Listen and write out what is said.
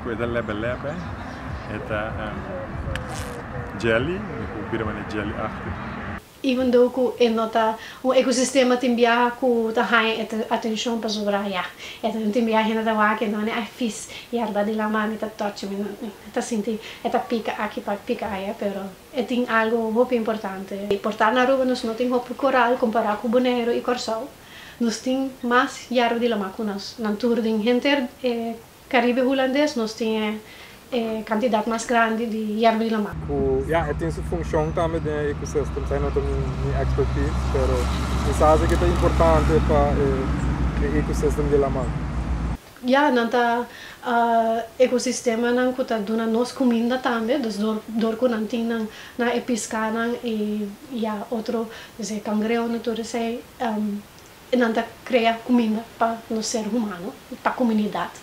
coisa lebe-lebe, jelly, o jelly-achtig. Even though que nota o ecossistema tem bia ku ta hai atenção para sobra ya tem bia hena da wa que não é fiz yarda de la mami ta touch me ta sinti eta pica aqui para pica aí pero tem algo muito importante portar na rua nós não tem roupa coral comparar com boneiro e corsal nós tem mais yarda de la macunas na tour de gente Caribe holandês nós tem quantidade mais grande de yarda de la mac. Ja, tem sua função também no ecossistema, sei não tem minha expertise, pero isso acho que é importante para o ecossistema de la mac. Ja, nanta ecosistema nang kuta duna nos comida também, dos dor ko nang ting na episca nang e ja outro, dizer cangreu no tudo sei, nanta cria comida para no ser humano, para a comunidade.